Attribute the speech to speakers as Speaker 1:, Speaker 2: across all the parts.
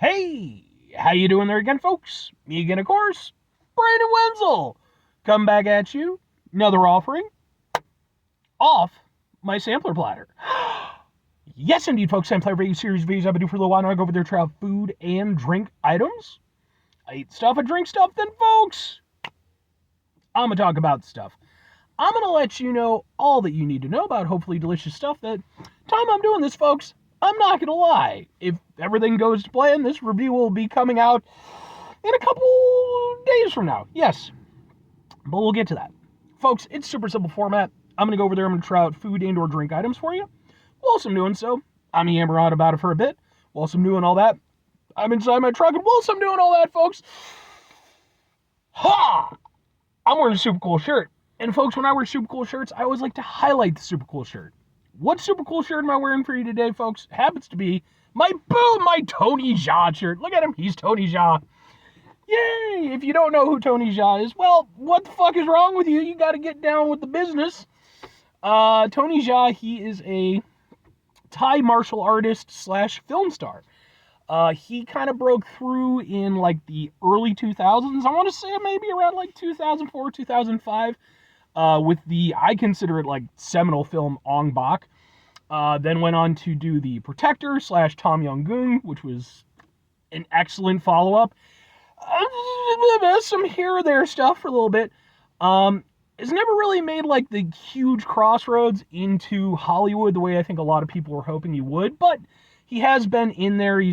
Speaker 1: Hey, how you doing there again, folks? Me again, of course, Brandon Wenzel. Come back at you. Another offering off my sampler platter. Yes, indeed, folks. Sampler video series videos I've been doing for a little while now. I go over there, try out food and drink items. I eat stuff, I drink stuff. Then, folks, I'm gonna talk about stuff. I'm gonna let you know all that you need to know about hopefully delicious stuff. That time I'm doing this, folks, I'm not gonna lie. If everything goes to plan, this review will be coming out in a couple days from now. Yes, but we'll get to that. Folks, it's super simple format. I'm going to go over there. I'm going to try out food and or drink items for you. Whilst I'm doing so, I'm yammering on about it for a bit. Whilst I'm doing all that, I'm inside my truck. And whilst I'm doing all that, folks, I'm wearing a super cool shirt. And folks, when I wear super cool shirts, I always like to highlight the super cool shirt. What super cool shirt am I wearing for you today, folks? Happens to be my Tony Jaa shirt. Look at him. He's Tony Jaa. Yay! If you don't know who Tony Jaa is, well, what the fuck is wrong with you? You got to get down with the business. Tony Jaa, he is a Thai martial artist / film star. He kind of broke through in like the early 2000s. I want to say maybe around like 2004, 2005, with the, I consider it like seminal film Ong Bak. Then went on to do The Protector / Tom Yum-goong, which was an excellent follow-up. Some here or there stuff for a little bit. It's never really made like the huge crossroads into Hollywood the way I think a lot of people were hoping he would, but he has been in there. He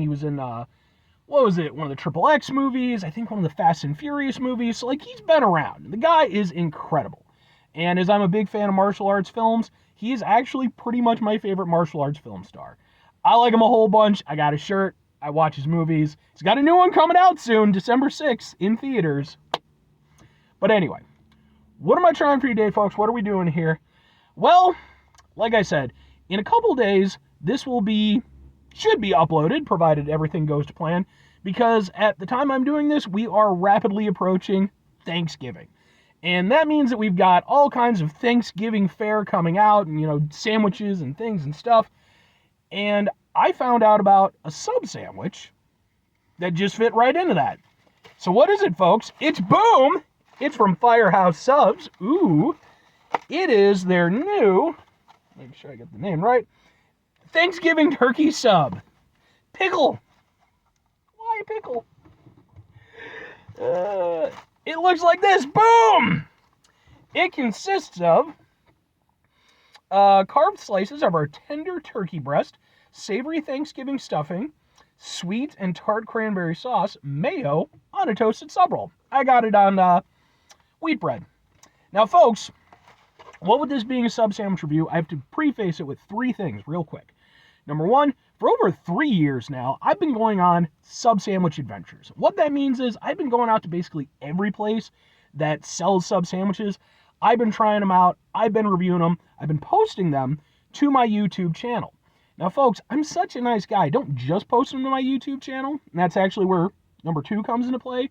Speaker 1: was in what was it? One of the Triple X movies, I think one of the Fast and Furious movies. So like he's been around. The guy is incredible. And as I'm a big fan of martial arts films, he is actually pretty much my favorite martial arts film star. I like him a whole bunch. I got a shirt. I watch his movies. He's got a new one coming out soon, December 6th, in theaters. But anyway, what am I trying for you today, folks? What are we doing here? Well, like I said, in a couple days, this should be uploaded, provided everything goes to plan, because at the time I'm doing this, we are rapidly approaching Thanksgiving. And that means that we've got all kinds of Thanksgiving fare coming out, and, sandwiches and things and stuff. And I found out about a sub sandwich that just fit right into that. So what is it, folks? It's boom! It's from Firehouse Subs. Ooh. It is their new, make sure I get the name right, Thanksgiving turkey sub. Pickle. Why pickle? It looks like this. Boom! It consists of carved slices of our tender turkey breast, savory Thanksgiving stuffing, sweet and tart cranberry sauce, mayo on a toasted sub roll. I got it on wheat bread. Now, folks, what with this being a sub sandwich review, I have to preface it with three things real quick. Number one, for over 3 years now, I've been going on sub sandwich adventures. What that means is I've been going out to basically every place that sells sub sandwiches. I've been trying them out. I've been reviewing them. I've been posting them to my YouTube channel. Now, folks, I'm such a nice guy. I don't just post them to my YouTube channel, and that's actually where number 2 comes into play.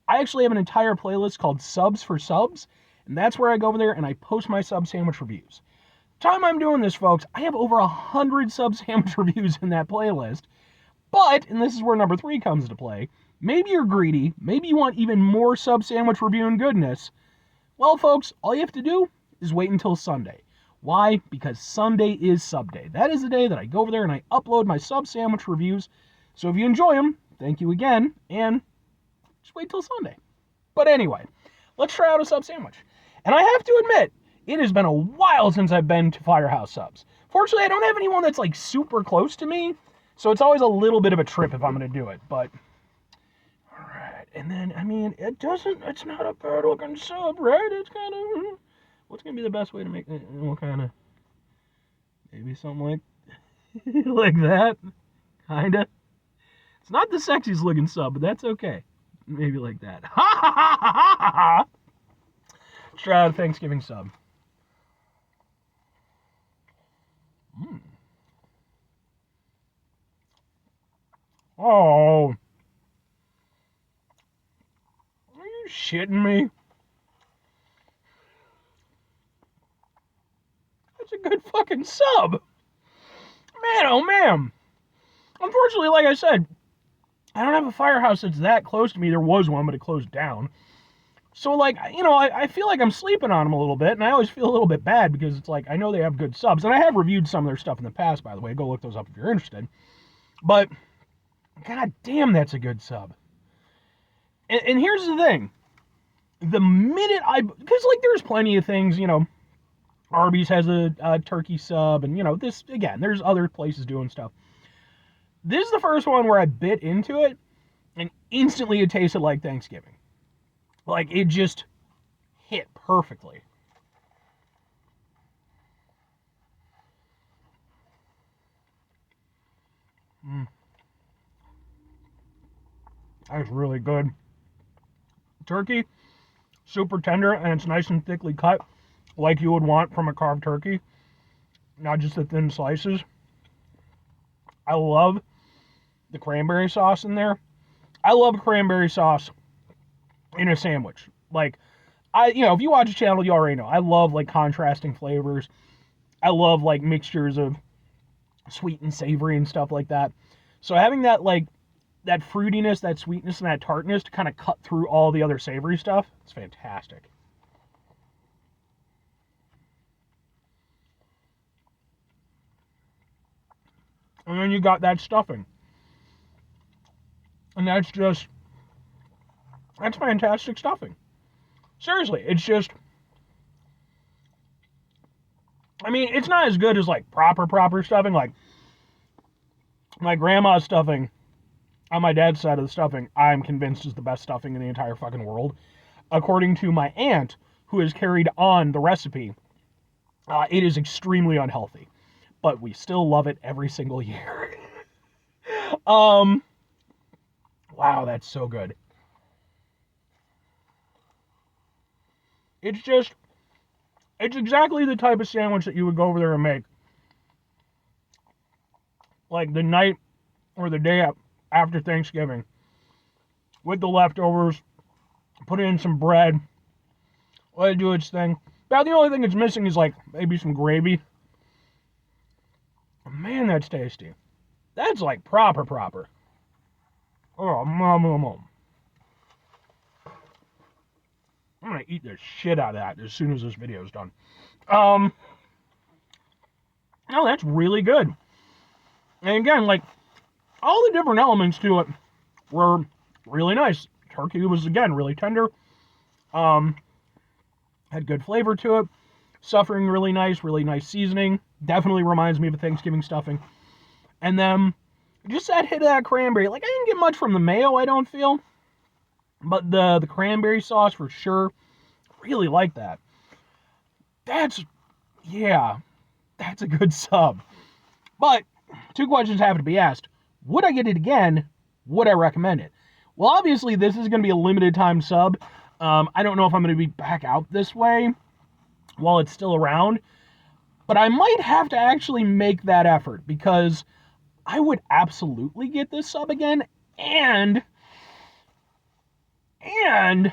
Speaker 1: I actually have an entire playlist called Subs for Subs, and that's where I go over there and I post my sub sandwich reviews. Time I'm doing this, folks, I have over 100 sub sandwich reviews in that playlist. But, and this is where number 3 comes into play, maybe you're greedy, maybe you want even more sub sandwich reviewing goodness. Well, folks, all you have to do is wait until Sunday. Why? Because Sunday is SUBday. That is the day that I go over there and I upload my sub sandwich reviews. So if you enjoy them, thank you again, and just wait till Sunday. But anyway, let's try out a sub sandwich. And I have to admit, it has been a while since I've been to Firehouse Subs. Fortunately, I don't have anyone that's like super close to me, so it's always a little bit of a trip if I'm going to do it. But, all right. And then, I mean, it's not a bad looking sub, right? It's kind of, what's going to be the best way to make it? What kind of, maybe something like, like that, kind of. It's not the sexiest looking sub, but that's okay. Maybe like that. Ha ha ha ha ha ha! Let's try out a Thanksgiving sub. Oh. Are you shitting me? That's a good fucking sub. Man, oh man. Unfortunately, like I said, I don't have a Firehouse that's that close to me. There was one, but it closed down. So, like, you know, I feel like I'm sleeping on them a little bit, and I always feel a little bit bad because it's like, I know they have good subs, and I have reviewed some of their stuff in the past, by the way. Go look those up if you're interested. But, god damn, that's a good sub. And here's the thing. The minute because, like, there's plenty of things, you know, Arby's has a turkey sub, and, you know, this, again, there's other places doing stuff. This is the first one where I bit into it, and instantly it tasted like Thanksgiving. Like, it just hit perfectly. That's really good. Turkey, super tender, and it's nice and thickly cut, like you would want from a carved turkey, not just the thin slices. I love the cranberry sauce in there. I love cranberry sauce in a sandwich. Like, you know, if you watch the channel, you already know. I love, like, contrasting flavors. I love, like, mixtures of sweet and savory and stuff like that. So having that, like, that fruitiness, that sweetness, and that tartness to kind of cut through all the other savory stuff, it's fantastic. And then you got that stuffing. And that's fantastic stuffing. Seriously, it's just, I mean, it's not as good as, like, proper stuffing. Like, my grandma's stuffing, on my dad's side of the stuffing, I'm convinced is the best stuffing in the entire fucking world. According to my aunt, who has carried on the recipe, it is extremely unhealthy. But we still love it every single year. Wow, that's so good. It's exactly the type of sandwich that you would go over there and make. Like, the night or the day after Thanksgiving. With the leftovers. Put in some bread. Let it do its thing. About the only thing it's missing is, like, maybe some gravy. Man, that's tasty. That's, like, proper. Oh, mom. I'm gonna eat the shit out of that as soon as this video is done. No, that's really good. And again, like, all the different elements to it were really nice. Turkey was, again, really tender. Had good flavor to it. Stuffing really nice seasoning. Definitely reminds me of a Thanksgiving stuffing. And then, just that hit of that cranberry. Like, I didn't get much from the mayo, I don't feel. But the cranberry sauce, for sure, really like that. That's a good sub. But, two questions have to be asked. Would I get it again? Would I recommend it? Well, obviously, this is going to be a limited time sub. I don't know if I'm going to be back out this way while it's still around. But I might have to actually make that effort, because I would absolutely get this sub again. And I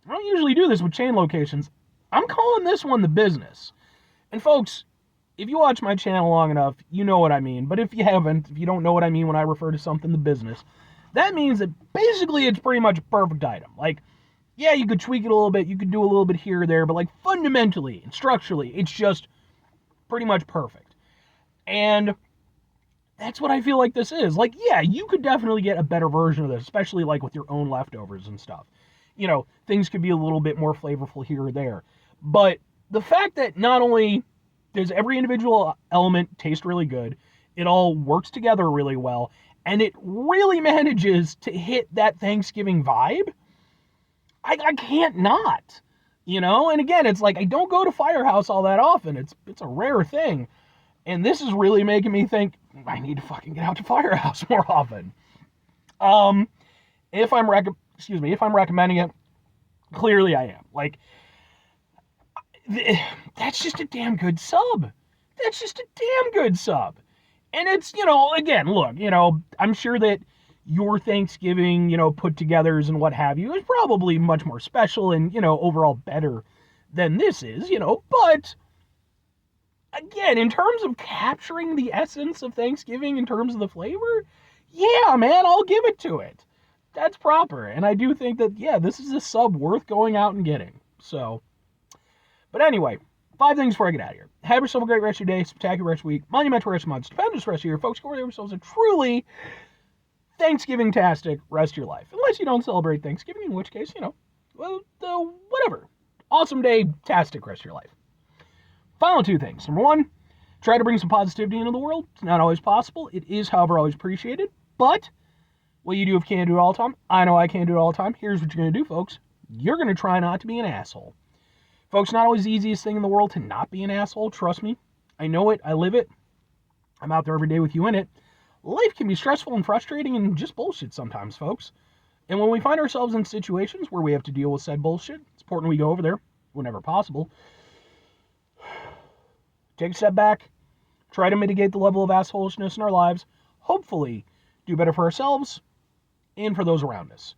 Speaker 1: don't usually do this with chain locations. I'm calling this one the business. And folks, if you watch my channel long enough, you know what I mean. But if you haven't, if you don't know what I mean when I refer to something the business, that means that basically it's pretty much a perfect item. Like, yeah, you could tweak it a little bit, you could do a little bit here or there, but, like, fundamentally and structurally, it's just pretty much perfect. And that's what I feel like this is. Like, yeah, you could definitely get a better version of this, especially, like, with your own leftovers and stuff. You know, things could be a little bit more flavorful here or there. But the fact that not only does every individual element taste really good, it all works together really well, and it really manages to hit that Thanksgiving vibe, I can't not. You know? And again, it's like, I don't go to Firehouse all that often. It's a rare thing. And this is really making me think, I need to fucking get out to Firehouse more often. If I'm recommending it, clearly I am. Like, that's just a damn good sub. That's just a damn good sub. And it's, you know, again, look, you know, I'm sure that your Thanksgiving, you know, put-togethers and what have you is probably much more special and, you know, overall better than this is, you know, but again, in terms of capturing the essence of Thanksgiving, in terms of the flavor, yeah, man, I'll give it to it. That's proper. And I do think that, yeah, this is a sub worth going out and getting. So, but anyway, 5 things before I get out of here. Have yourself a great rest of your day, spectacular rest of the week, monumental rest of the month, stupendous rest of your year. Folks, go have yourselves a truly Thanksgiving-tastic rest of your life. Unless you don't celebrate Thanksgiving, in which case, well, whatever. Awesome day-tastic rest of your life. Final 2 things. Number 1, try to bring some positivity into the world. It's not always possible. It is, however, always appreciated. But what you do if you can't do it all the time, I know I can't do it all the time. Here's what you're going to do, folks. You're going to try not to be an asshole. Folks, not always the easiest thing in the world to not be an asshole. Trust me. I know it. I live it. I'm out there every day with you in it. Life can be stressful and frustrating and just bullshit sometimes, folks. And when we find ourselves in situations where we have to deal with said bullshit, it's important we go over there whenever possible. Take a step back. Try to mitigate the level of assholishness in our lives. Hopefully, do better for ourselves and for those around us.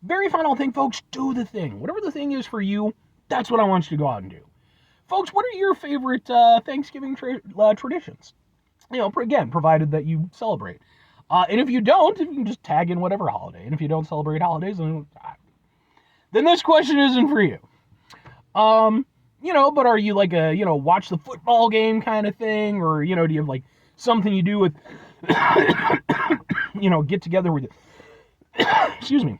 Speaker 1: Very final thing, folks, do the thing. Whatever the thing is for you, that's what I want you to go out and do. Folks, what are your favorite Thanksgiving traditions? Again, provided that you celebrate. And if you don't, you can just tag in whatever holiday. And if you don't celebrate holidays, then this question isn't for you. But are you like a, watch the football game kind of thing? Or, do you have like something you do with, get together with, excuse me,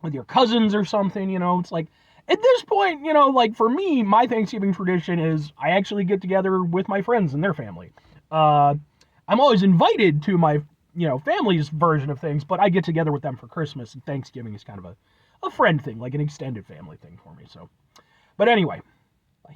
Speaker 1: with your cousins or something, it's like, at this point, like for me, my Thanksgiving tradition is I actually get together with my friends and their family. I'm always invited to my, family's version of things, but I get together with them for Christmas, and Thanksgiving is kind of a friend thing, like an extended family thing for me. So, but anyway, bye.